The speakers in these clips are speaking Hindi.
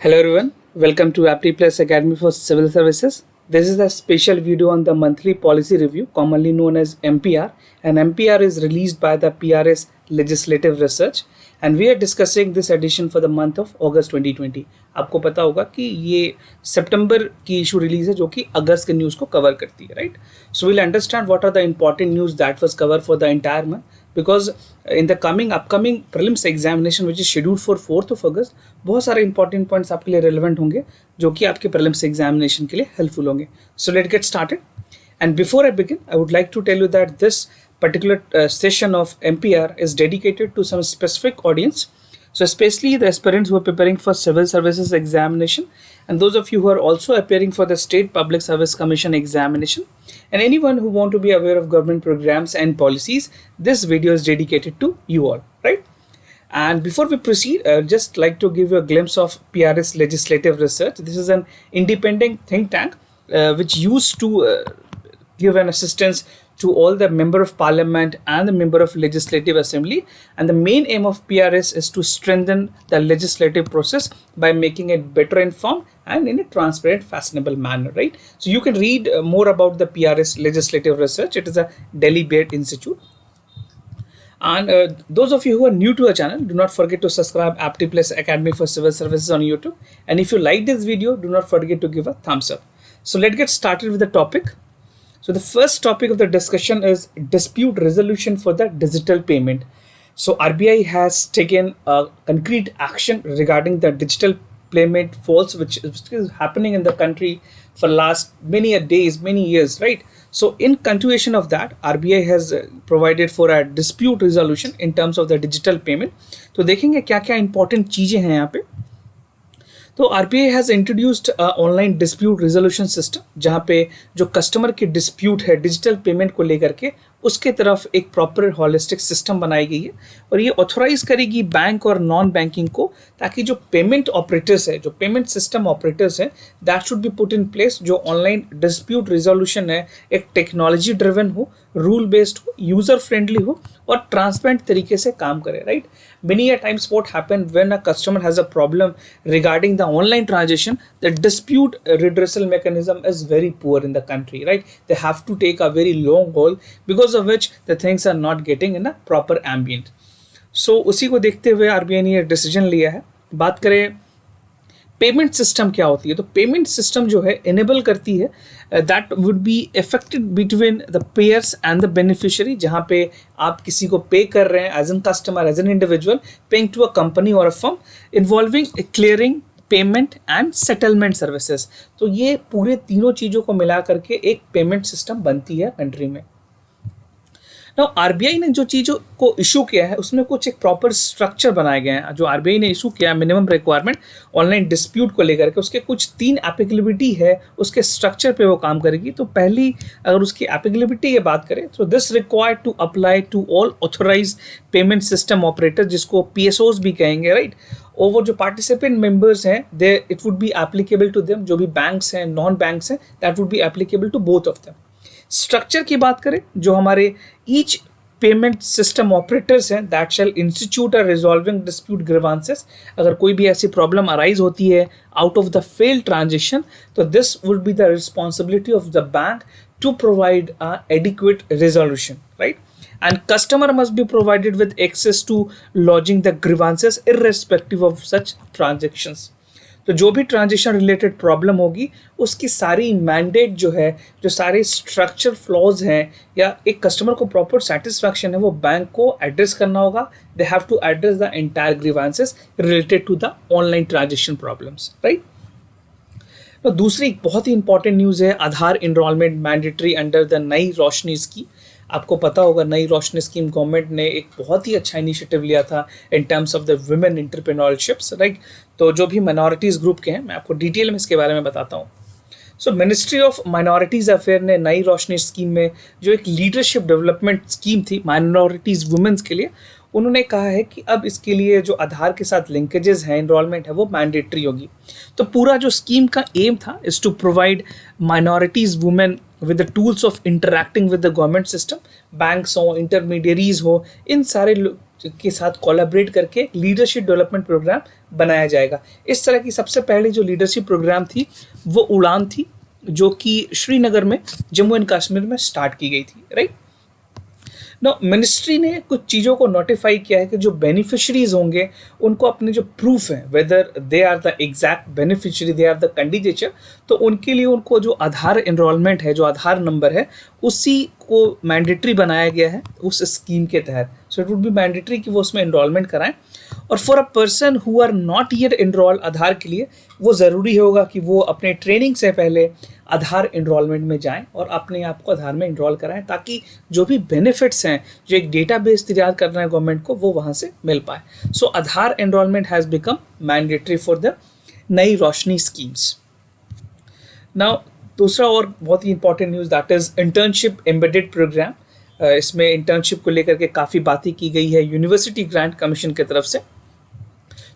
Hello everyone, welcome to Apti Plus Academy for Civil Services. This is a special video on the monthly policy review, commonly known as MPR, and MPR is released by the PRS Legislative Research, and we are discussing this edition for the month of August 2020. आपको पता होगा कि ये सितंबर की इशू रिलीज है जो कि अगस्त के न्यूज़ को कवर करती है, right? So will understand what are the important news that was cover for the entire month, because in the upcoming prelims examination which is scheduled for 4th August बहुत सारे इंपॉर्टेंट पॉइंट्स आपके लिए रेलिवेंट होंगे जो कि आपके प्रीलिम्स एग्जामिनेशन के लिए हेल्पफुल होंगे. So let get started. And before I begin, I would like to tell you that this particular session of MPR is dedicated to some specific audience. So especially the aspirants who are preparing for civil services examination, and those of you who are also appearing for the State Public Service Commission examination, and anyone who want to be aware of government programs and policies. This video is dedicated to you all, right? And before we proceed, I'd just like to give you a glimpse of PRS Legislative Research. This is an independent think tank which used to give an assistance to all the member of parliament and the member of legislative assembly, and the main aim of PRS is to strengthen the legislative process by making it better informed and in a transparent, fashionable manner, right? So you can read more about the PRS Legislative Research. It is a Delhi-based institute. And those of you who are new to our channel, do not forget to subscribe Apti Plus Academy for Civil Services on YouTube. And if you like this video, do not forget to give a thumbs up. So let's get started with the topic. So the first topic of the discussion is dispute resolution for the digital payment. So RBI has taken a concrete action regarding the digital payment faults which is happening in the country for last many days, many years, right? So in continuation of that, RBI has provided for a dispute resolution in terms of the digital payment. तो देखेंगे क्या क्या important चीज़ें हैं यहाँ पे. तो RBI has introduced online dispute resolution system, जहाँ पे जो कस्टमर की डिस्प्यूट है डिजिटल पेमेंट को लेकर के उसके तरफ एक प्रॉपर हॉलिस्टिक सिस्टम बनाई गई है, और ये ऑथोराइज करेगी बैंक और नॉन बैंकिंग को, ताकि जो पेमेंट ऑपरेटर्स है, जो पेमेंट सिस्टम ऑपरेटर्स हैं, that should be put in place. जो ऑनलाइन डिस्प्यूट रिजोल्यूशन है एक टेक्नोलॉजी ड्रिवन हो, रूल बेस्ड हो, यूज़र फ्रेंडली हो और ट्रांसपेरेंट तरीके से काम करे, right? Many a times what happens when a customer has a problem regarding the online transaction, the dispute redressal mechanism is very poor in the country, right? They have to take a very long haul, because of which the things are not getting in a proper ambient. So उसी को देखते हुए RBI ने ये डिसीजन लिया है. बात करें पेमेंट सिस्टम क्या होती है, तो पेमेंट सिस्टम जो है इनेबल करती है that would be effected between the payers and the beneficiary, जहाँ पे आप किसी को पे कर रहे हैं as an customer, as an individual, paying to a company और a firm, involving clearing, payment and settlement services. तो ये पूरे तीनों चीज़ों को मिला करके एक पेमेंट सिस्टम बनती है कंट्री में. नाउ आरबीआई ने जो चीज़ों को इशू किया है उसमें कुछ एक प्रॉपर स्ट्रक्चर बनाए गए हैं. जो आरबीआई ने इशू किया है मिनिमम रिक्वायरमेंट ऑनलाइन डिस्प्यूट को लेकर के, उसके कुछ 3 एप्लीकेबिलिटी है, उसके स्ट्रक्चर पे वो काम करेगी. तो पहली अगर उसकी एप्लीकेबिलिटी की बात करें तो this required to apply to all authorise payment system operator, जिसको पीएसओज भी कहेंगे, राइट? और वो जो पार्टिसिपेंट मेंबर्स हैं they it would be applicable to them. जो भी बैंक्स हैं, नॉन बैंक्स हैं, that would be applicable to both of them. Structure की बात करें, जो हमारे ईच पेमेंट सिस्टम ऑपरेटर्स हैं that shall institute are resolving dispute grievances. अगर कोई भी ऐसी प्रॉब्लम अराइज होती है out of the failed transaction, तो this would be the responsibility of the bank to provide a adequate resolution, right? And customer must be provided with access to lodging the grievances irrespective of such transactions. तो जो भी ट्रांजेक्शन रिलेटेड प्रॉब्लम होगी उसकी सारी मैंडेट जो है, जो सारे स्ट्रक्चर फ्लॉज हैं या एक कस्टमर को प्रॉपर सेटिस्फैक्शन है, वो बैंक को एड्रेस करना होगा. They have to address the entire grievances related to the online transaction problems, right? तो दूसरी बहुत ही इंपॉर्टेंट न्यूज़ है Aadhaar enrolment mandatory under the नई रोशनी स्कीम. आपको पता होगा नई रोशनी स्कीम गवर्नमेंट ने एक बहुत ही अच्छा इनिशिएटिव लिया था in terms of the women entrepreneurships, right? तो जो भी माइनॉरिटीज़ ग्रुप के हैं, मैं आपको डिटेल में इसके बारे में बताता हूँ. सो मिनिस्ट्री ऑफ माइनॉरिटीज़ अफेयर ने नई रोशनी स्कीम में जो एक लीडरशिप डेवलपमेंट स्कीम थी माइनॉरिटीज़ वुमेन्स के लिए, उन्होंने कहा है कि अब इसके लिए जो आधार के साथ लिंकेजेस हैं, इनरोलमेंट है, वो मैंडेटरी होगी. तो पूरा जो स्कीम का एम था is to provide minorities women with the tools of interacting with the government system, banks हो, intermediaries हो, इन सारे के साथ कोलैबोरेट करके लीडरशिप डेवलपमेंट प्रोग्राम बनाया जाएगा। इस तरह की सबसे पहली जो लीडरशिप प्रोग्राम थी वो उड़ान थी, जो कि श्रीनगर में जम्मू एंड कश्मीर में स्टार्ट की गई थी, राइट। नो मिनिस्ट्री ने कुछ चीज़ों को नोटिफाई किया है कि जो बेनिफिशरीज होंगे उनको अपने जो प्रूफ है whether they are the exact beneficiary, they are the candidature, तो उनके लिए उनको जो आधार एनरोलमेंट है, जो आधार नंबर है, उसी को मैंडेटरी बनाया गया है उस स्कीम के तहत। So it would be mandatory कि वो उसमें एनरोलमेंट कराएं। और for a person who are not yet enrol Aadhaar के लिए, वो ज़रूरी होगा कि वो अपने ट्रेनिंग से पहले आधार एनरोलमेंट में जाएं और अपने आप को आधार में एनरोल कराएं, ताकि जो भी बेनिफिट्स हैं, जो एक डेटाबेस तैयार करना है गवर्नमेंट को, वो वहाँ से मिल पाए। So Aadhaar enrolment has become mandatory for the नई रोशनी स्कीम्स। नाउ दूसरा और बहुत ही important news, that is internship embedded programme. इसमें इंटर्नशिप को लेकर के काफ़ी बातें की गई है यूनिवर्सिटी ग्रांट कमीशन की तरफ से।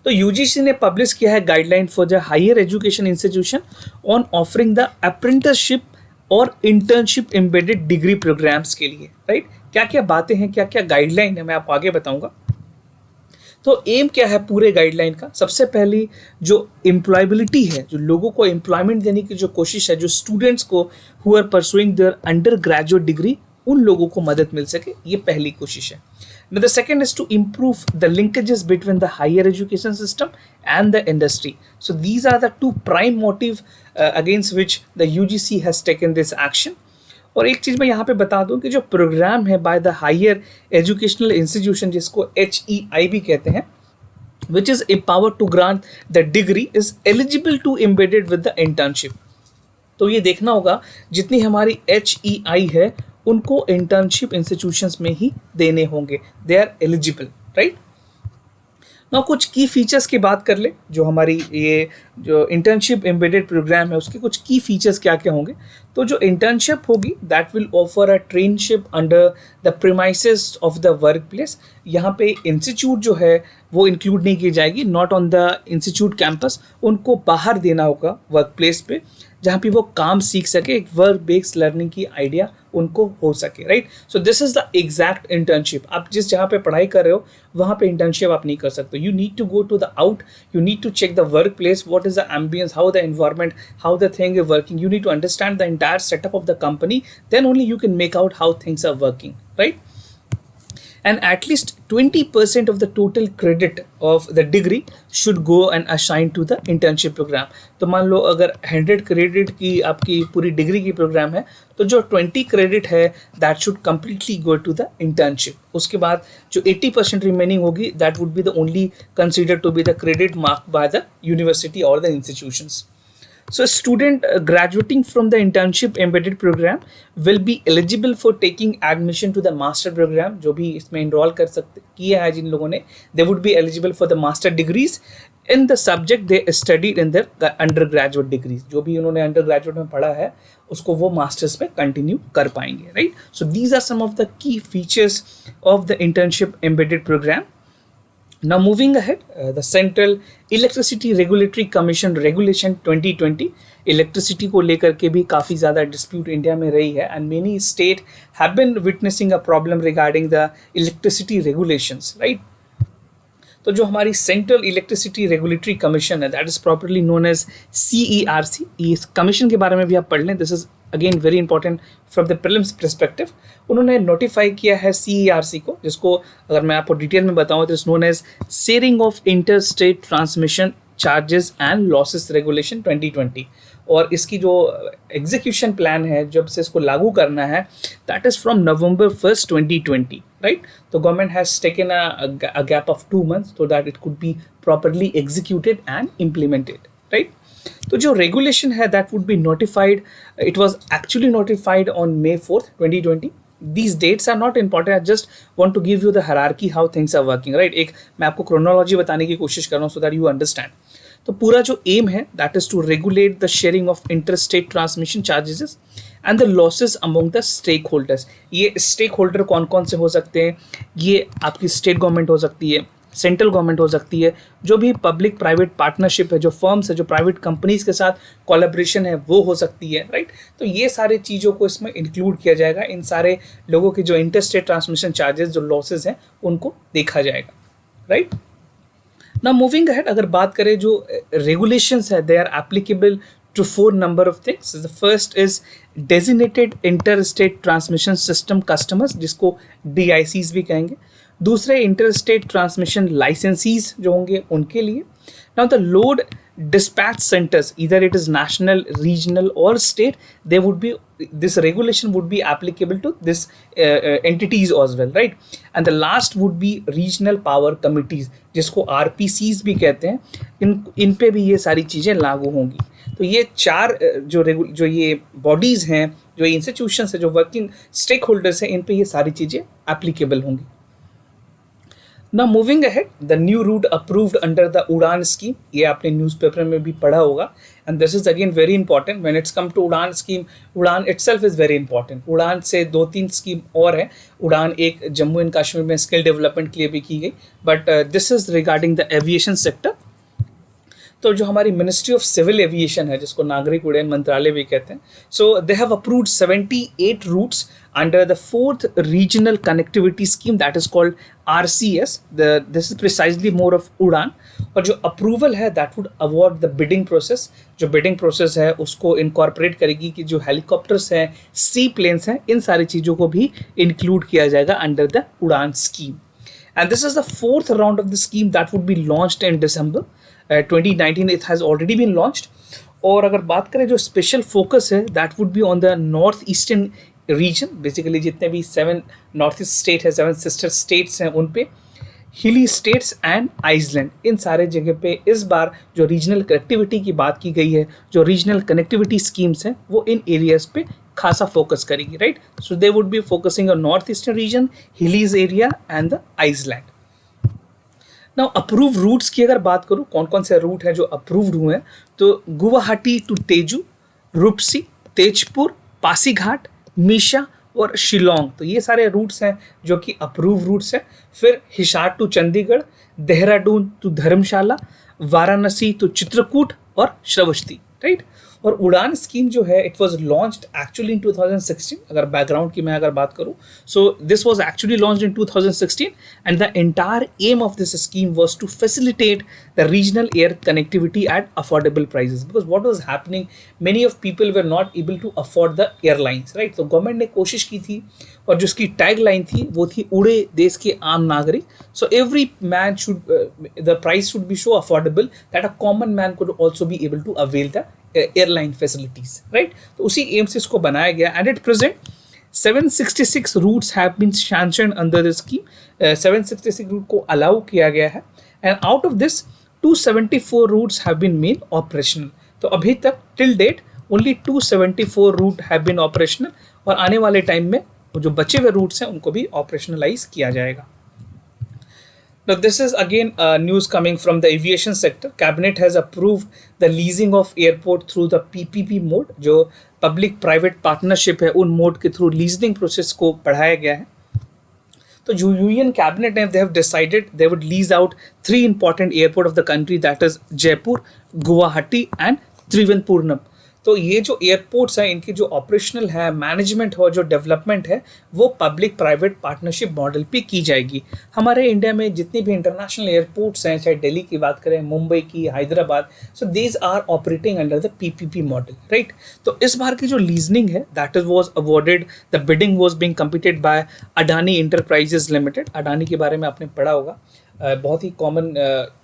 तो यूजीसी ने पब्लिश किया है guideline for the higher education institution on offering the apprenticeship और इंटर्नशिप एम्बेडेड डिग्री प्रोग्राम्स के लिए, राइट। क्या क्या बातें हैं, क्या क्या गाइडलाइन है, मैं आपको आगे बताऊंगा। तो एम क्या है पूरे गाइडलाइन का? सबसे पहली जो एम्प्लॉयबिलिटी है, जो लोगों को एम्प्लॉयमेंट देने की जो कोशिश है, जो स्टूडेंट्स को who are pursuing their undergraduate degree, उन लोगों को मदद मिल सके, ये पहली कोशिश है। Now, the second is to improve the linkages between the higher education system and the industry. So these are the two prime motive against which the UGC has taken this action. और एक चीज़ मैं यहाँ पे बता दूँ कि जो प्रोग्राम है by the higher educational institution, जिसको HEI भी कहते हैं, which is empowered to grant the degree, is eligible to embedded with the internship. तो ये देखना होगा जितनी हमारी HEI है उनको इंटर्नशिप इंस्टीट्यूशंस में ही देने होंगे, दे आर एलिजिबल, राइट। ना कुछ की फीचर्स की बात कर ले, जो हमारी ये जो इंटर्नशिप एम्बेडेड प्रोग्राम है उसके कुछ की फीचर्स क्या क्या होंगे। तो जो इंटर्नशिप होगी that will offer a traineeship under the premises of the work place. यहाँ पे इंस्टीट्यूट जो है वो इंक्लूड नहीं की जाएगी, not on the institute campus, उनको बाहर देना होगा वर्क प्लेस पे, जहाँ पे वो काम सीख सके, एक वर्क बेस्ड लर्निंग की आइडिया उनको हो सके, right. So this is the exact internship. आप जिस जहाँ पे पढ़ाई कर रहे हो वहाँ पे इंटर्नशिप आप नहीं कर सकते। You need to go to the out, you need to check the work place, what is the ambience, how the environment, how the thing is working, you need to understand the entire setup of the company, then only you can make out how things are working, right. And at least 20% of the total credit of the degree should go and assigned to the internship program. तो मान लो अगर 100 क्रेडिट की आपकी पूरी डिग्री की प्रोग्राम है, तो जो 20 क्रेडिट है that should completely go to the internship. उसके बाद जो 80% रिमेनिंग होगी that would be the only considered to be the credit marked by the university or the institutions. So a student graduating from the internship embedded program will be eligible for taking admission to the master program. जो भी इसमें enroll कर सकते किया है जिन लोगों ने, they would be eligible for the master degrees in the subject they studied in their undergraduate degrees. जो भी उन्होंने undergraduate में पढ़ा है उसको वो masters में continue कर पाएंगे, right? So these are some of the key features of the internship embedded program. Now moving ahead, the Central Electricity Regulatory Commission Regulation 2020, electricity को लेकर के भी काफ़ी ज़्यादा डिस्प्यूट इंडिया में रही है, and many state have been witnessing a problem regarding the electricity regulations, right. तो जो हमारी सेंट्रल इलेक्ट्रिसिटी रेगुलेटरी कमीशन है, that is properly known as CERC, इस कमीशन के बारे में भी आप पढ़ लें, this is again very important from the prelims perspective. उन्होंने नोटिफाई किया है CERC को, जिसको अगर मैं आपको डिटेल में बताऊँ तो is known as sharing of inter state transmission charges and losses regulation 2020। और इसकी जो एग्जीक्यूशन प्लान है, जब से इसको लागू करना है, that is from November 1st, 2020, right. तो government has taken a gap of 2 months so that it could be properly executed and implemented, right? तो जो रेगुलेशन है that would be notified, it was actually notified on May 4th, 2020. These dates are not important. I just want to give you the hierarchy how things are working, right? एक मैं आपको क्रोनोलॉजी बताने की कोशिश कर रहा हूँ so that you understand. तो पूरा जो एम है that is to regulate the sharing of interstate transmission charges and the losses among the stakeholders. ये स्टेक होल्डर कौन कौन से हो सकते हैं? ये आपकी स्टेट गवर्नमेंट हो सकती है, सेंट्रल गवर्नमेंट हो सकती है, जो भी पब्लिक प्राइवेट पार्टनरशिप है, जो फर्म्स है, जो प्राइवेट कंपनीज के साथ कोलैबोरेशन है, वो हो सकती है, राइट। तो ये सारे चीज़ों को इसमें इंक्लूड किया जाएगा। इन सारे लोगों के जो इंटरस्टेट ट्रांसमिशन चार्जेस, जो लॉसेज हैं, उनको देखा जाएगा, राइट। Now moving ahead, अगर बात करें जो regulations है, they are applicable to four number of things. So the first is designated interstate transmission system customers, जिसको DICs भी कहेंगे। दूसरे interstate transmission licensees जो होंगे उनके लिए। Now the load dispatch centers, either it is national, regional or state, they would be, this regulation would be applicable to this entities as well, right? And the last would be regional power committees, जिसको RPCs भी कहते हैं। इन पे भी ये सारी चीज़ें लागू होंगी। तो ये चार जो ये बॉडीज़ हैं, जो इंस्टीट्यूशंस हैं, जो वर्किंग स्टेक होल्डर्स हैं, इन पे ये सारी चीज़ें एप्लीकेबल होंगी। Now moving ahead, the new route approved under the उड़ान scheme, ये आपने न्यूज़पेपर में भी पढ़ा होगा, and this is again very important when it's come to उड़ान scheme. उड़ान itself is very important. उड़ान से 2-3 स्कीम और है। उड़ान एक जम्मू एंड कश्मीर में स्किल डेवलपमेंट के लिए भी की गई, but this is regarding the aviation sector. तो जो हमारी मिनिस्ट्री ऑफ सिविल एविएशन है, जिसको नागरिक उड्डयन मंत्रालय भी कहते हैं, so they have approved 78 routes under the fourth regional connectivity scheme that is called RCS. This is precisely more of उड़ान। और जो अप्रूवल है that would award the bidding process। जो bidding process है उसको incorporate करेगी कि जो हेलीकॉप्टर्स हैं, सी प्लेन्स हैं, इन सारी चीज़ों को भी include किया जाएगा under the उड़ान scheme। And this is the fourth round of the scheme that would be launched in December 2019. It has already been launched। और अगर बात करें जो स्पेशल फोकस है, that would be on the north eastern region, basically जितने भी 7 नॉर्थ ईस्ट स्टेट है, 7 सिस्टर स्टेट्स हैं, उन पे हिली स्टेट्स एंड आइसलैंड, इन सारे जगह पे इस बार जो रीजनल कनेक्टिविटी की बात की गई है, जो रीजनल कनेक्टिविटी स्कीम्स हैं, वो इन एरियाज पे खासा फोकस करेगी, right. So they would be focusing on north eastern region, hilly area and the island. Now approve routes की अगर बात करूँ, कौन कौन से रूट हैं जो अप्रूव्ड हुए हैं, तो गुवाहाटी टू तेजू, रूपसी, तेजपुर, पासीघाट, मीशा और शिलोंग, तो ये सारे रूट्स हैं जो कि अप्रूव रूट्स हैं। फिर Hisar to Chandigarh, Dehradun to Dharamshala, Varanasi to Chitrakoot और श्रावस्ती, राइट। और उड़ान स्कीम जो है, it was launched actually in 2016। अगर बैकग्राउंड की मैं अगर बात करूँ, so this was actually launched in 2016 and the entire aim of this scheme was to facilitate the regional air connectivity at affordable prices, because what was happening, many of people were not able to afford the airlines, right. तो गवर्नमेंट ने कोशिश की थी, और जो उसकी टैग लाइन थी वो थी उड़े देश के आम नागरिक। So every man should, the price should be so affordable that a common man could also be able to avail the airline facilities, right. तो उसी एम से इसको बनाया गया। And at present 766 routes have been sanctioned under the scheme. 766 route को अलाउ किया गया है, and out of this 274 routes have been made operational. तो अभी तक till date only 274 root have been operational, और आने वाले टाइम में जो बचे हुए रूट्स हैं उनको भी ऑपरेशनलाइज किया जाएगा। Now this is again news coming from the aviation sector. Cabinet has approved the leasing of airport through the PPP mode, जो public private partnership है, उन मोड के थ्रू लीजिंग प्रोसेस को बढ़ाया गया है। तो जो यूनियन कैबिनेट है, they have decided they would lease out 3 important airport of the country, that is Jaipur, Guwahati and Thiruvananthapuram. तो ये जो एयरपोर्ट्स हैं, इनकी जो ऑपरेशनल है, मैनेजमेंट हो, जो डेवलपमेंट है, वो पब्लिक प्राइवेट पार्टनरशिप मॉडल पे की जाएगी। हमारे इंडिया में जितनी भी इंटरनेशनल एयरपोर्ट्स हैं, चाहे दिल्ली की बात करें, मुंबई की, Hyderabad, so these are operating under the PPP model, right. तो इस बार की जो लीजनिंग है, that is was awarded, the bidding was being competed by Adani enterprises limited. Adani के बारे में आपने पढ़ा होगा, बहुत ही कॉमन,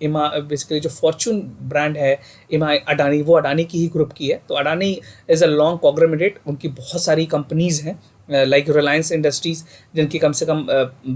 बेसिकली जो फॉर्चून ब्रांड है अडानी, वो अडानी की ही ग्रुप की है। तो Adani is a long conglomerate, उनकी बहुत सारी कंपनीज़ हैं, लाइक रिलायंस इंडस्ट्रीज़, जिनकी कम से कम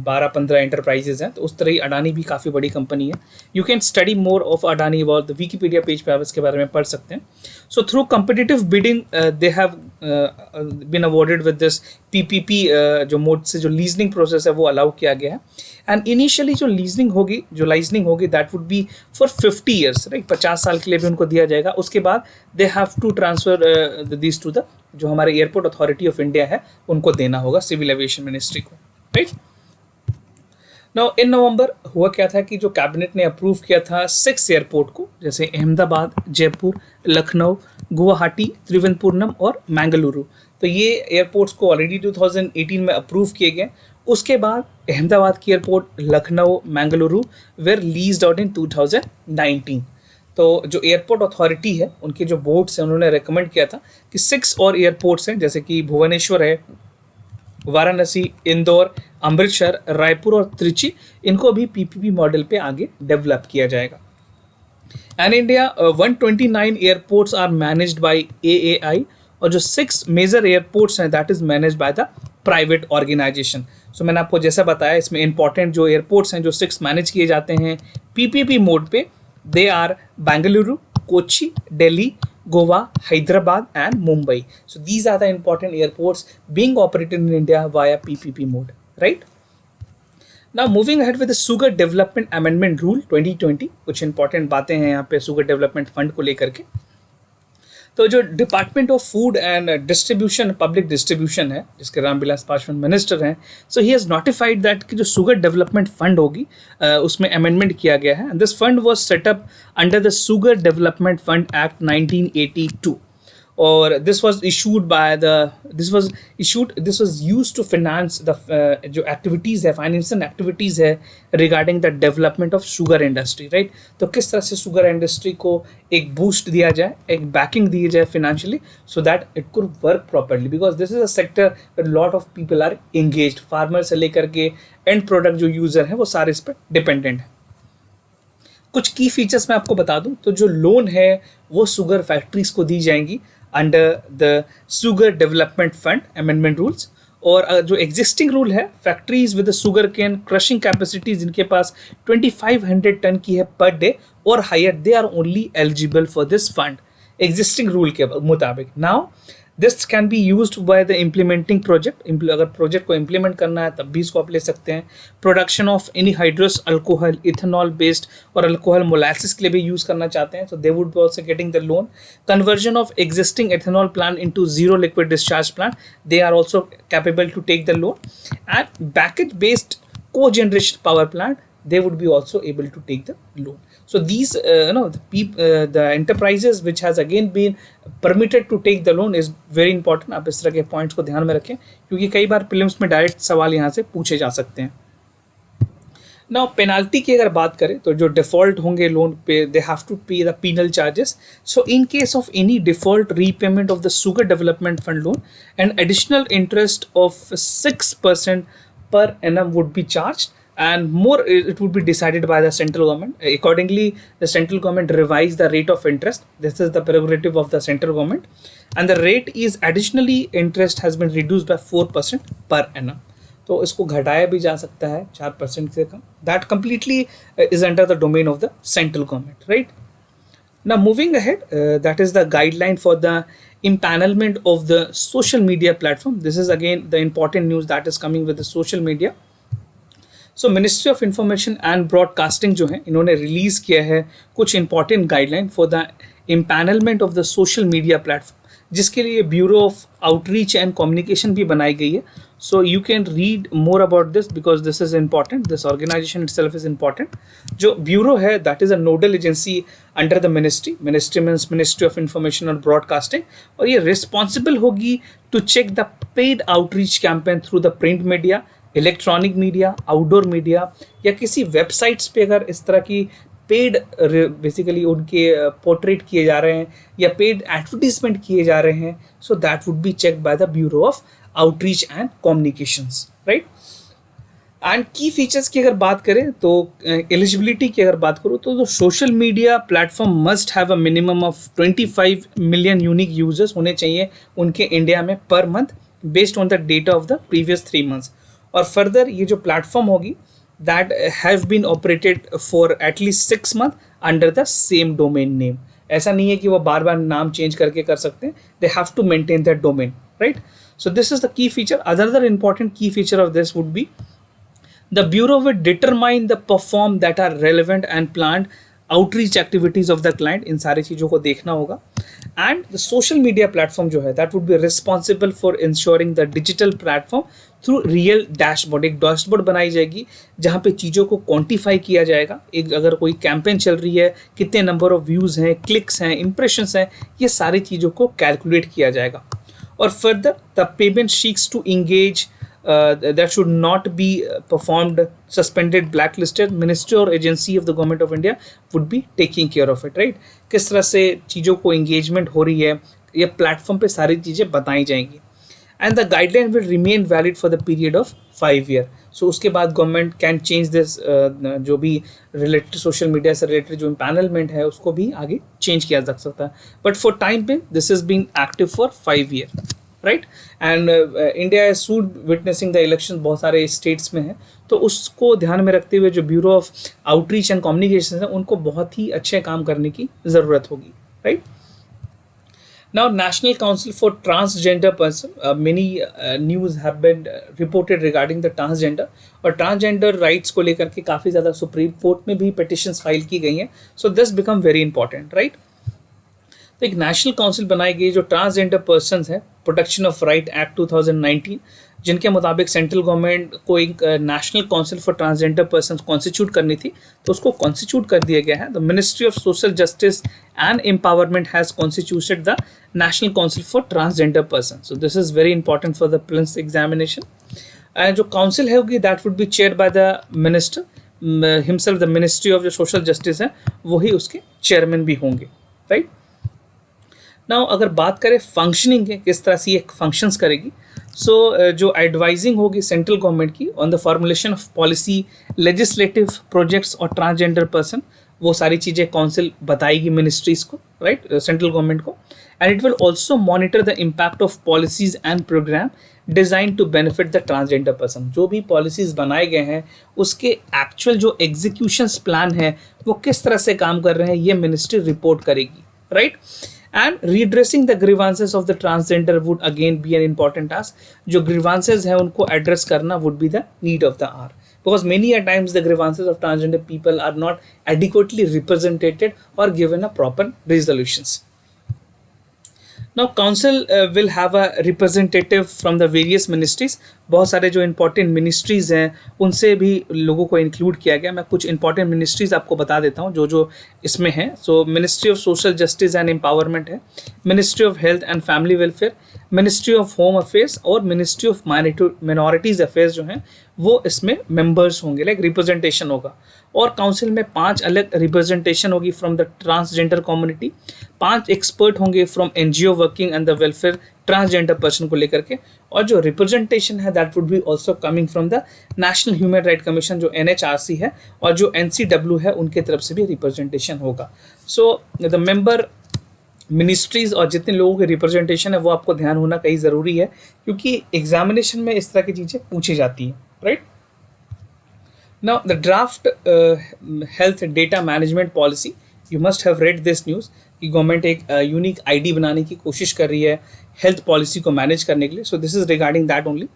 12-15 एंटरप्राइजेज हैं। तो उस तरह ही अडानी भी काफ़ी बड़ी कंपनी है। You can study more of Adani about the wikipedia page पर आप इसके बारे में पढ़ सकते हैं। So through competitive bidding they have been awarded with this PPP, जो मोड से जो लीजनिंग प्रोसेस है वो अलाउ किया गया है। एंड इनिशियली जो लीजनिंग होगी that would B for 50 years, right. 50 साल के लिए भी उनको दिया जाएगा। उसके बाद they have to transfer this to the, जो हमारे एयरपोर्ट अथॉरिटी ऑफ इंडिया है, उनको देना होगा, सिविल एविएशन मिनिस्ट्री को, राइट। नाउ इन नवंबर हुआ क्या था कि जो कैबिनेट ने अप्रूव किया था 6 एयरपोर्ट को, जैसे अहमदाबाद, जयपुर, लखनऊ, गुवाहाटी, त्रिवेंद्रपुरम और मैंगलुरु। तो ये एयरपोर्ट्स को ऑलरेडी 2018 में अप्रूव किए गए। उसके बाद अहमदाबाद की airport, Lucknow, Mangaluru were leased out in 2019। तो जो एयरपोर्ट अथॉरिटी है, उनके जो बोर्ड्स हैं, उन्होंने रेकमेंड किया था कि 6 और एयरपोर्ट्स हैं, जैसे कि भुवनेश्वर है, वाराणसी, इंदौर, अमृतसर, रायपुर और त्रिची, इनको भी पीपीपी मॉडल पे आगे डेवलप किया जाएगा। And India 129 airports are managed by AAI, और जो 6 मेजर एयरपोर्ट्स हैं that is managed by the private organisation. So मैंने आपको जैसा बताया, इसमें इंपॉर्टेंट जो एयरपोर्ट्स हैं जो 6 मैनेज किए जाते हैं पीपीपी मोड पे, they are Bengaluru, Kochi, Delhi, Goa, Hyderabad and Mumbai. So these are the important airports being operated in India via PPP mode, right? Now moving ahead with the Sugar Development Amendment Rule 2020, कुछ important बातें हैं यहाँ पे Sugar Development Fund को लेकर के। तो जो department of food and distribution, public distribution है, जिसके रामविलास पासवान मिनिस्टर हैं, सो ही हैज़ नोटिफाइड दैट कि जो शुगर डेवलपमेंट फंड होगी उसमें अमेंडमेंट किया गया है। And this fund was set up under the sugar development fund act 1982, और this was used to finance the जो एक्टिविटीज़ है, फाइनेंशियल एक्टिविटीज़ है regarding the development of sugar industry, right. तो किस तरह से शुगर इंडस्ट्री को एक बूस्ट दिया जाए, एक बैकिंग दी जाए financially, so that it could work properly, because this is a sector where lot of people are engaged, farmer से लेकर के एंड प्रोडक्ट जो यूज़र है वो सारे इस पर डिपेंडेंट है। कुछ की फीचर्स मैं आपको बता दूं, तो जो लोन है वो शुगर फैक्ट्रीज को दी जाएंगी under the sugar development fund amendment rules. और जो एग्जिस्टिंग रूल है, factories with sugar cane crushing capacity जिनके पास 2500 टन की है पर डे और higher, they are only eligible for this fund existing rule के मुताबिक। Now this can be used by the implementing project, अगर प्रोजेक्ट को इम्प्लीमेंट करना है तब भी इसको आप ले सकते हैं। Production of any hydrous alcohol, ethanol based और अल्कोहल मोलासिस के लिए भी यूज़ करना चाहते हैं, तो they would be also getting the loan. Conversion of existing ethanol plant into zero liquid discharge plant, they are also capable to take the loan. And bagasse based cogeneration power plant, they would be also able to take the loan. So these the enterprises which has again been permitted to take the loan is very important. आप इस तरह के पॉइंट्स को ध्यान में रखें, क्योंकि कई बार प्रीलिम्स में डायरेक्ट सवाल यहाँ से पूछे जा सकते हैं। नाउ पेनाल्टी की अगर बात करें, तो जो डिफॉल्ट होंगे लोन पे, they have to pay the penal charges. So in case of any default repayment of the sugar development fund loan, and additional interest of 6% per annum would be charged, and more it would be decided by the central government. Accordingly, the central government revise the rate of interest. This is the prerogative of the central government, and the rate is additionally interest has been reduced by 4% per annum. तो इसको घटाया भी जा सकता है 4% से कम. That completely is under the domain of the central government, right? Now moving ahead, that is the guideline for the empanelment of the social media platform. This is again the important news that is coming with the social media. So ministry of information and broadcasting जो है, इन्होंने रिलीज़ किया है कुछ important guideline for the empanelment of the social media platform, जिसके लिए bureau of outreach and communication भी बनाई गई है. So you can read more about this because this is important. This organisation itself is important. जो ब्यूरो है that is a nodal agency under the ministry. Ministry means ministry of information और ब्रॉडकास्टिंग, और ये रिस्पॉन्सिबल होगी to check the paid outreach campaign through the print media, electronic media, outdoor media, या किसी वेबसाइट्स पे अगर इस तरह की पेड बेसिकली उनके पोर्ट्रेट किए जा रहे हैं या पेड एडवर्टीजमेंट किए जा रहे हैं. So that would be checked by the bureau of outreach and communications, right. And की फीचर्स की अगर बात करें तो एलिजिबिलिटी की अगर बात करूँ तो social media platform must have a minimum of 25 million unique users होने चाहिए उनके इंडिया में per month based on the data of the previous 3 months. और फर्दर ये जो प्लेटफॉर्म होगी that have been operated for at least 6 months under the same domain name. ऐसा नहीं है कि वो बार बार नाम चेंज करके कर सकते हैं. They have to maintain that domain, right. So this is the key feature. Other important key feature of this would be the bureau will determine the perform that are relevant and planned outreach activities of the client. इन सारी चीज़ों को देखना होगा. and the social media platform जो है that would be responsible for ensuring the digital platform through real dashboard. एक डैशबोर्ड बनाई जाएगी जहाँ पे चीज़ों को क्वांटिफाई किया जाएगा। एक अगर कोई कैंपेन चल रही है, कितने नंबर ऑफ व्यूज़ हैं, क्लिक्स हैं, इंप्रेशंस हैं, ये सारी चीज़ों को कैलकुलेट किया जाएगा। और further the payment seeks to engage that should not be performed, suspended, blacklisted, ministry or agency of the government of India would be taking care of it, right? किस तरह से चीज़ों को engagement हो रही है, ये प्लेटफॉर्म पे सारी चीज़ें बताई जाएंगी। And the guideline will remain valid for the period of 5 year. सो उसके बाद गवर्नमेंट कैन चेंज दिस, जो भी रिलेटेड सोशल मीडिया से रिलेटेड जो पैनलमेंट है उसको भी आगे चेंज किया जा सकता है। बट फॉर टाइम पे this is being active for 5 year, right. And India is sued witnessing the election बहुत सारे स्टेट्स में है, तो उसको ध्यान में रखते हुए जो bureau of outreach and communication है उनको बहुत ही अच्छे काम करने की ज़रूरत होगी, right. Now, National Council for Transgender Person, many news have been reported regarding the transgender, और ट्रांसजेंडर राइट्स को लेकर के काफ़ी ज़्यादा सुप्रीम कोर्ट में भी पिटिशंस फाइल की गई हैं। So this become very important, right. तो एक नेशनल काउंसिल बनाई गई जो ट्रांसजेंडर पर्सनस है, प्रोटेक्शन ऑफ राइट एक्ट 2019, जिनके मुताबिक सेंट्रल गवर्नमेंट को एक national council for transgender persons constitute करनी थी, तो उसको कॉन्स्टिट्यूट कर दिया गया है। The ministry of social justice and empowerment has constituted the national council for transgender person. So this is very important for the prelims examination. And जो काउंसिल है होगी that would B chair by the minister himself. The ministry of जो सोशल जस्टिस है वही उसके चेयरमैन भी होंगे, राइट। नाउ अगर बात करें फंक्शनिंग के, किस तरह से ये फंक्शंस करेगी, सो जो एडवाइजिंग होगी सेंट्रल गवर्नमेंट की on the formulation of policy, legislative projects और ट्रांसजेंडर पर्सन, वो सारी चीज़ें काउंसिल बताएगी मिनिस्ट्रीज़ को, राइट, सेंट्रल गवर्नमेंट को। And it will also monitor the impact of policies and programme design to benefit the transgender person. जो भी पॉलिसीज़ बनाए गए हैं उसके एक्चुअल जो एग्जीक्यूशंस प्लान है वो किस तरह से काम कर रहे हैं, ये मिनिस्ट्री रिपोर्ट करेगी, right. And redressing the grievances of the transgender would again be an important task. जो grievances हैं उनको address करना would be the need of the hour, because many a times the grievances of transgender people are not adequately represented or given a proper resolutions. Now council will have a representative from the various ministries. बहुत सारे जो important ministries हैं उनसे भी लोगों को include किया गया। मैं कुछ important ministries आपको बता देता हूँ जो जो इसमें हैं। So Ministry of Social Justice and Empowerment है, Ministry of Health and Family Welfare, Ministry of Home Affairs और Ministry of Minorities Affairs जो हैं वो इसमें members होंगे, लाइक रिप्रेजेंटेशन होगा। और काउंसिल में 5 अलग रिप्रेजेंटेशन होगी from the transgender community, 5 expert होंगे from NGO working and the welfare transgender person को लेकर के, और जो रिप्रेजेंटेशन है that would be also coming from the national human right commission जो NHRC है, और जो NCW है उनके तरफ से भी रिप्रेजेंटेशन होगा। सो द मेंबर मिनिस्ट्रीज़ और जितने लोगों के रिप्रेजेंटेशन है वो आपको ध्यान होना कहीं ज़रूरी है, क्योंकि एग्जामिनेशन में इस तरह की चीज़ें पूछी जाती हैं, right. Now the draft health data management policy, you must have read this news कि गवर्नमेंट एक यूनिक ID बनाने की कोशिश कर रही है हेल्थ पॉलिसी को मैनेज करने के लिए। सो this is regarding that only.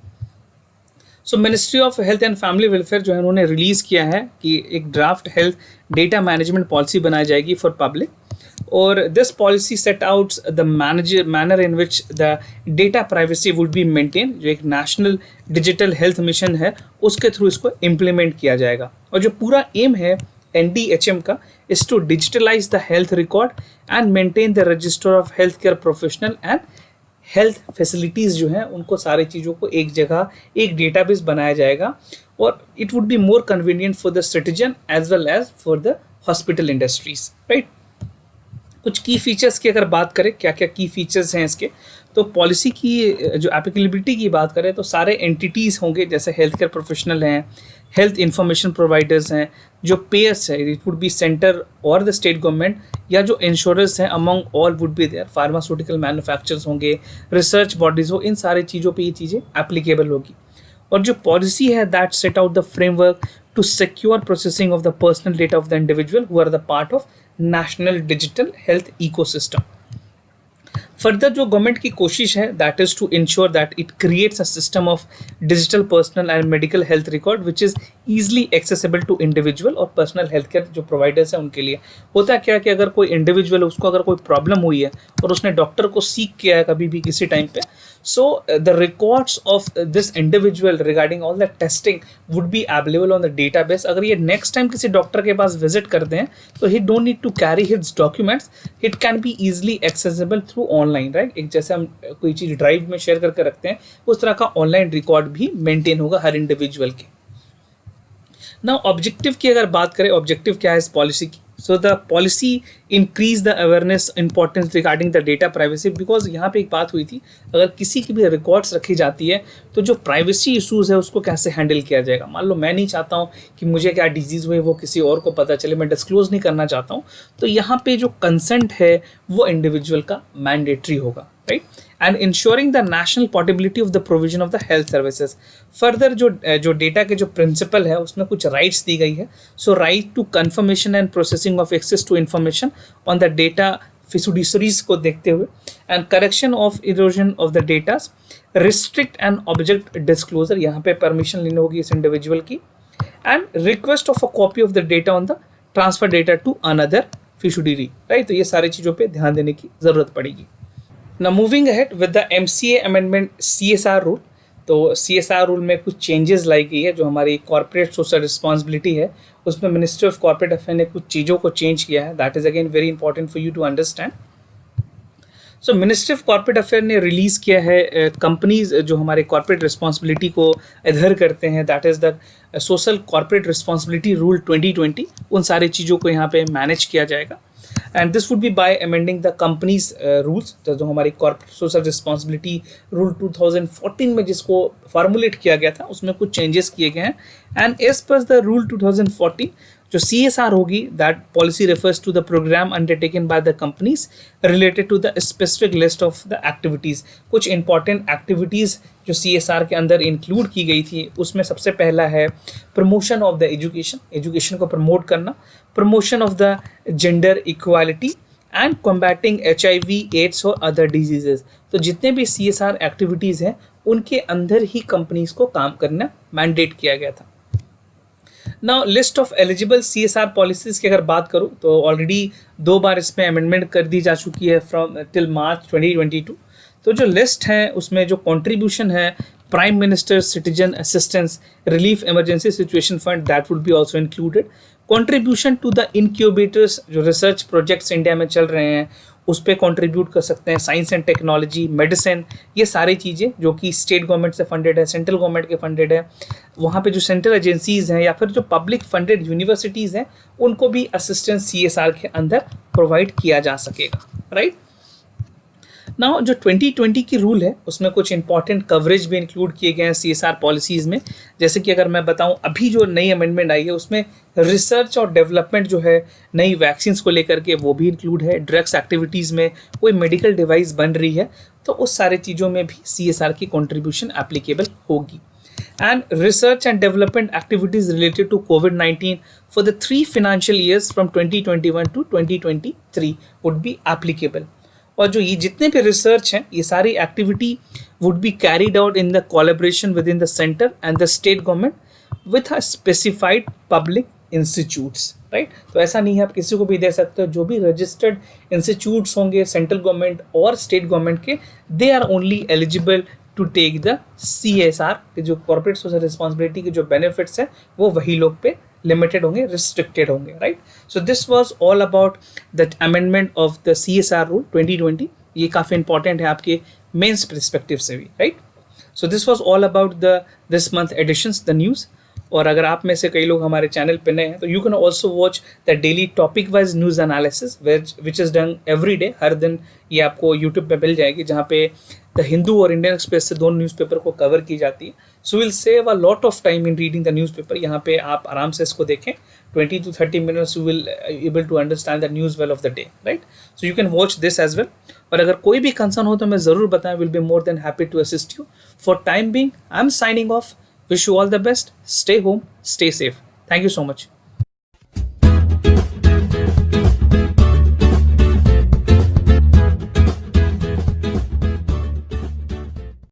So ministry of health and family welfare जो है उन्होंने रिलीज़ किया है कि एक draft health data management policy बनाई जाएगी फॉर पब्लिक, और this policy set out the manner in which the data privacy would be maintain. जो एक नेशनल डिजिटल हेल्थ मिशन है उसके थ्रू इसको इम्प्लीमेंट किया जाएगा, और जो पूरा एम है NDHM का is to digitalise the health record and maintain the register of health care professional and health facilities जो हैं उनको सारी चीज़ों को एक जगह एक डेटाबेस बनाया जाएगा, और it would be more convenient for the citizen as well as for the hospital industries, right. कुछ की फीचर्स की अगर बात करें, क्या क्या की फीचर्स हैं इसके, तो पॉलिसी की जो एप्लीकेबिलिटी की बात करें तो सारे एंटिटीज़ होंगे, जैसे हेल्थ केयर प्रोफेशनल हैं, हेल्थ इंफॉर्मेशन प्रोवाइडर्स हैं, जो पेयर्स है इट वुड बी सेंटर और द स्टेट गवर्नमेंट, या जो इंश्योरेंस हैं among all would be there, pharmaceutical manufacturers होंगे, रिसर्च बॉडीज़ हो, इन सारी चीज़ों पे ये चीज़ें एप्लीकेबल होगी। और जो पॉलिसी है that set out the framework to secure processing of the personal data of the individual who are the part of national digital health ecosystem. Further जो गवर्नमेंट की कोशिश है that is to ensure that it creates a system of digital personal and medical health record which is easily accessible to individual और पर्सनल हेल्थ केयर जो प्रोवाइडर्स हैं उनके लिए। होता क्या कि अगर कोई इंडिविजुअल उसको अगर कोई प्रॉब्लम हुई है और उसने डॉक्टर को सीक किया है कभी भी किसी टाइम पे, So the records of this individual regarding all the testing would be available on the database. अगर ये next time किसी डॉक्टर के पास visit करते हैं तो he don't need to carry his documents, it can be easily accessible through online, right? एक जैसे हम कोई चीज़ ड्राइव में शेयर करके रखते हैं उस तरह का ऑनलाइन रिकॉर्ड भी मेंटेन होगा हर इंडिविजुअल के। नाउ ऑब्जेक्टिव की अगर बात करें, ऑब्जेक्टिव क्या है इस पॉलिसी की? So the policy increase the awareness importance regarding the data privacy, because यहाँ पे एक बात हुई थी, अगर किसी की भी रिकॉर्ड्स रखी जाती है तो जो प्राइवेसी इशूज़ है उसको कैसे हैंडल किया जाएगा। मान लो मैं नहीं चाहता हूँ कि मुझे क्या डिजीज़ हुई वो किसी और को पता चले, मैं डिस्क्लोज नहीं करना चाहता हूँ, तो यहाँ पे जो कंसेंट है वो इंडिविजुअल का मैंडेटरी होगा, right? And ensuring the national portability of the provision of the health services. Further जो डेटा के जो प्रिंसिपल है उसमें कुछ राइट्स दी गई है। So right to confirmation and processing of access to information on the data fiduciaries को देखते हुए, and correction of erasure of the data, restrict and object disclosure, यहाँ पे परमिशन लेनी होगी इस इंडिविजुअल की, and request of a copy of the data on the transfer data to another fiduciary, right? तो ये सारी चीज़ों पे ध्यान देने की ज़रूरत पड़ेगी। Now moving ahead with the MCA amendment CSR rule, तो CSR रूल में कुछ चेंजेस लाई गई है। जो हमारी कॉर्पोरेट सोशल रिस्पॉन्सिबिलिटी है उसमें मिनिस्ट्री ऑफ कॉर्पोरेट अफेयर ने कुछ चीज़ों को चेंज किया है। That is again very important for you to understand. So ministry of corporate affair ने रिलीज़ किया है कंपनीज जो हमारे कॉर्पोरेट रिस्पॉन्सिबिलिटी को अधर करते हैं, that is the social corporate responsibility rule 2020, उन सारी चीज़ों को यहाँ पे मैनेज किया जाएगा। And this would B bye amending the companies rules, जो हमारी कॉर्पोरेट सोशल रिस्पॉन्सिबिलिटी रूल 2014 में जिसको फॉर्मुलेट किया गया था उसमें कुछ चेंजेस किए गए हैं। And as per the rule 2014 जो CSR होगी, that policy refers to the programme undertaken by the companies related to the specific list of the activities. कुछ इंपॉर्टेंट एक्टिविटीज़ जो CSR के अंदर इंक्लूड की गई थी उसमें सबसे पहला है promotion of the education, education को प्रमोट करना, promotion of the gender equality and combating HIV, AIDS और अदर डिजीजेज। तो जितने भी CSR एक्टिविटीज़ हैं उनके अंदर ही कंपनीज को काम करना मैंडेट किया गया था। Now list of eligible CSR policies की अगर बात करूँ तो ऑलरेडी 2 बार इसमें अमेंडमेंट कर दी जा चुकी है फ्रॉम टिल मार्च 2022। तो जो लिस्ट है उसमें जो कंट्रीब्यूशन है prime minister citizen assistance relief emergency situation fund, that would be also included. Contribution to the incubators, जो रिसर्च प्रोजेक्ट्स इंडिया में चल रहे हैं उस पर कंट्रीब्यूट कर सकते हैं, साइंस एंड टेक्नोलॉजी, मेडिसिन, ये सारी चीज़ें जो कि स्टेट गवर्नमेंट से फंडेड है, सेंट्रल गवर्नमेंट के फंडेड है। वहाँ पे जो सेंट्रल एजेंसीज़ हैं या फिर जो पब्लिक फंडेड यूनिवर्सिटीज़ हैं उनको भी असिस्टेंस CSR के अंदर प्रोवाइड किया जा सकेगा, राइट? नाउ जो 2020 की रूल है उसमें कुछ इंपॉर्टेंट कवरेज भी इंक्लूड किए गए हैं CSR पॉलिसीज़ में। जैसे कि अगर मैं बताऊं, अभी जो नई अमेंडमेंट आई है उसमें रिसर्च और डेवलपमेंट जो है नई वैक्सीन्स को लेकर के वो भी इंक्लूड है। ड्रग्स एक्टिविटीज़ में कोई मेडिकल डिवाइस बन रही है तो उस सारे चीज़ों में भी CSR की कॉन्ट्रीब्यूशन एप्लीकेबल होगी। And research and development activities related to COVID-19 for the 3 financial years from 2021 to 2023 would be applicable. और जो ये जितने भी रिसर्च हैं ये सारी activity would be carried out in the collaboration with in the centre and the state government with a specified public institutes, right? तो ऐसा नहीं है आप किसी को भी दे सकते हो। जो भी रजिस्टर्ड इंस्टीट्यूट्स होंगे सेंट्रल गवर्नमेंट और स्टेट गवर्नमेंट के, they are only eligible to take the CSR के जो कॉर्पोरेट सोशल रिस्पॉन्सिबिलिटी के जो बेनिफिट्स हैं वो वही लोग पे लिमिटेड होंगे, रिस्ट्रिक्टेड होंगे, right? So this was all about that amendment of the CSR rule 2020। ये काफ़ी इंपॉर्टेंट है आपके मेंस पर्सपेक्टिव से भी, right? So this was all about the this month editions the news. और अगर आप में से कई लोग हमारे चैनल पे नए हैं तो you can also watch the daily topic wise news analysis which is done every day. हर दिन ये आपको यूट्यूब पे मिल जाएगी जहाँ पे द हिंदू और इंडियन एक्सप्रेस से दोनों न्यूज़पेपर को कवर की जाती है। So will save a lot of time in reading the newspaper. यहाँ पे आप आराम से इसको देखें, 20 to 30 minutes you will able to understand the news well of the day, right? So you can watch this as well. और अगर कोई भी कंसर्न हो तो मैं ज़रूर बताएं, will be more than happy to assist you. For time being, I'm signing off. Wish you all the best. Stay home, stay safe. Thank you so much.